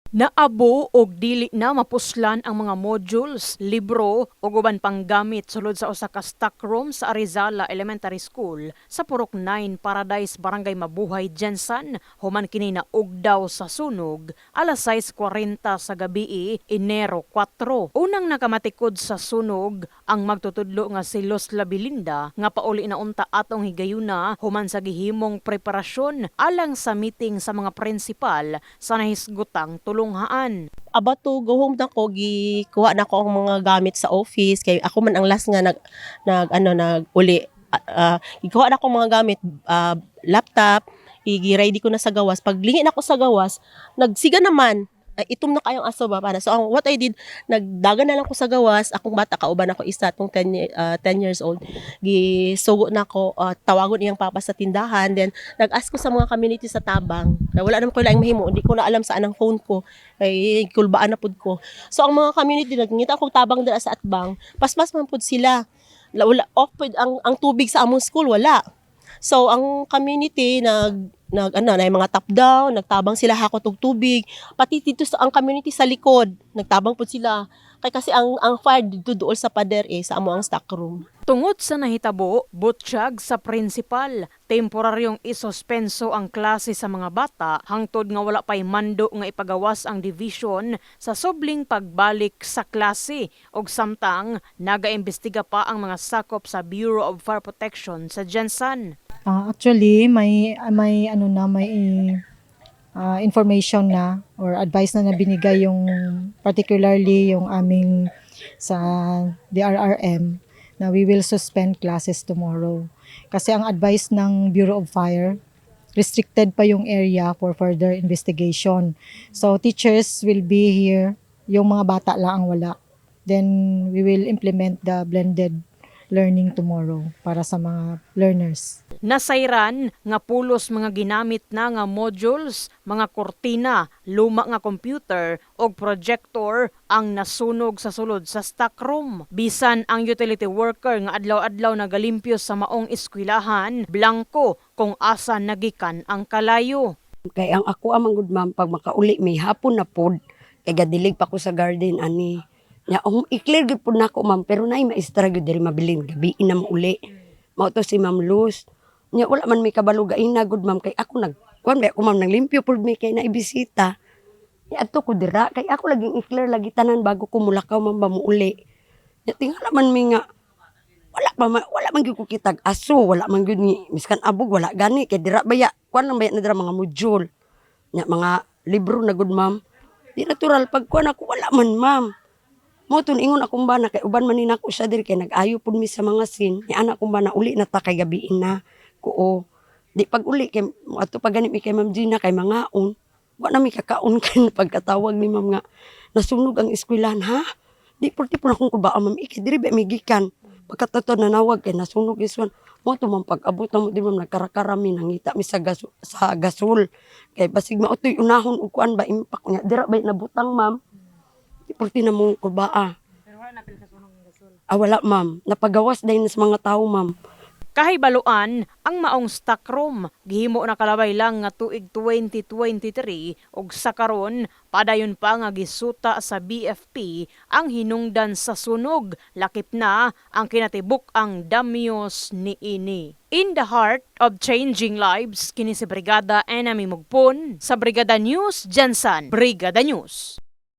Naabo og dili na mapuslan ang mga modules, libro ug uban pang gamit sulod sa usa ka stock room sa Arizala Elementary School sa Purok 9 Paradise, Barangay Mabuhay, Jensan. Human kini naugdaw sa sunog alas 6:40 sa gabii, Enero 4. Unang nakamatikod sa sunog ang magtutudlo nga si Los Labilinda nga pauli na unta atong higayuna human sa gihimong preparasyon alang sa meeting sa mga prinsipal sa nahisgotang tulunghaan. Abato go home na ko gikuha na ko ang mga gamit sa office kay ako man ang last nga nag uli. Gikuha na ko mga gamit, laptop, ready ko na sa gawas. Pag lingi na ko sa gawas, nagsiga naman. Itom na kayong aso ba para. So what I did, nagdagan na lang ko sa gawas. Akong bata kauban ako isa tong 10 years old. Gisugo na ko, tawagon iyang papa sa tindahan. Then nag-ask ko sa mga community sa tabang. Kaya wala naman ko laing mahimo, hindi ko na alam saan ang phone ko. Kay kulbaan na pud ko. So ang mga community nagngita akong tabang dala sa atbang. Paspas man pud sila. Wala off pud ang tubig sa among school wala. So ang community na mga top down, nagtabang sila hakot og tubig, pati dito sa ang community sa likod, nagtabang pud sila. Kay kasi ang fire dito duol sa pader sa amo ang stock room. Tungod sa nahitabo, butsyag sa prinsipal, temporaryong isuspenso ang klase sa mga bata hangtod nga wala pay mando nga ipagawas ang division sa subling pagbalik sa klase ug samtang nagaimbestiga pa ang mga sakop sa Bureau of Fire Protection sa Jensan. Actually, may information na or advice na binigay yung particularly yung aming sa DRRM na we will suspend classes tomorrow. Kasi ang advice ng Bureau of Fire, restricted pa yung area for further investigation. So teachers will be here, yung mga bata lang ang wala. Then we will implement the blended learning tomorrow para sa mga learners. Nasayran nga pulos mga ginamit na nga modules, mga kortina, luma nga computer og projector ang nasunog sa sulod sa stock room. Bisan ang utility worker nga adlaw-adlaw nagalimpyo sa maong eskwelahan, blanko kung asa nagikan ang kalayo. Kay ang ako amang good ma'am pag makauli may hapon na pod kay gadilig pa ko sa garden ani. Ya i-clear gyud pud nako ma'am pero nay maestra gyud diri mabilin gabi na mauli. Mao to si Ma'am Luz. Nya wala man may kabalo gaina good ma'am kay ako nagkuan ba ako ma'am naglimpyo pud may kay naibisita. Ya adto ko dira kay ako laging i-clear lagi tanan bago ko mulakaw ma'am ba muuli. Ya tingala man mi nga wala man gyud ko kitag aso, wala man gyud ni miskan abog wala gani kay dira baya kuan lang baya na dira mga module. Nya mga libro na good ma'am. Di natural pag kuan ako wala man ma'am. Mo tun ingon akong bana kay uban man ni nako siya diri kay nag-ayo pud mi sa mga scene. Ni anak kong bana uli na ta kay gabiin na ko. Di pag uli kay ato pag gani mi kay Ma'am Gina kay mangaon. Wa na mi kakaon kay pagkatawag ni ma'am nga nasunog ang eskwelahan ha. Di porti pud akong kuba ma'am iki diri ba migikan. Pagkatato nanawag kay nasunog iswan. Mo to man pag-abot na mo di ma'am nagkarakara mi nangita mi sa gasol. Kay basig mautoy unahon ug kuan ba impact nya dira ba nabutang ma'am. Porti na mong kubaa. Pero wala napil ka sunog ng gasol? Wala ma'am. Napagawas dahil sa mga tao ma'am. Kahibaluan, ang maong stock room, gihimo na kalabay lang nga tuig 2023 ug sa karon padayon pa nga gisuta sa BFP ang hinungdan sa sunog, lakip na ang kinatibuk ang damyos niini. In the heart of changing lives, kini si Brigada Enemy Mugpon sa Brigada News Jensan. Brigada News.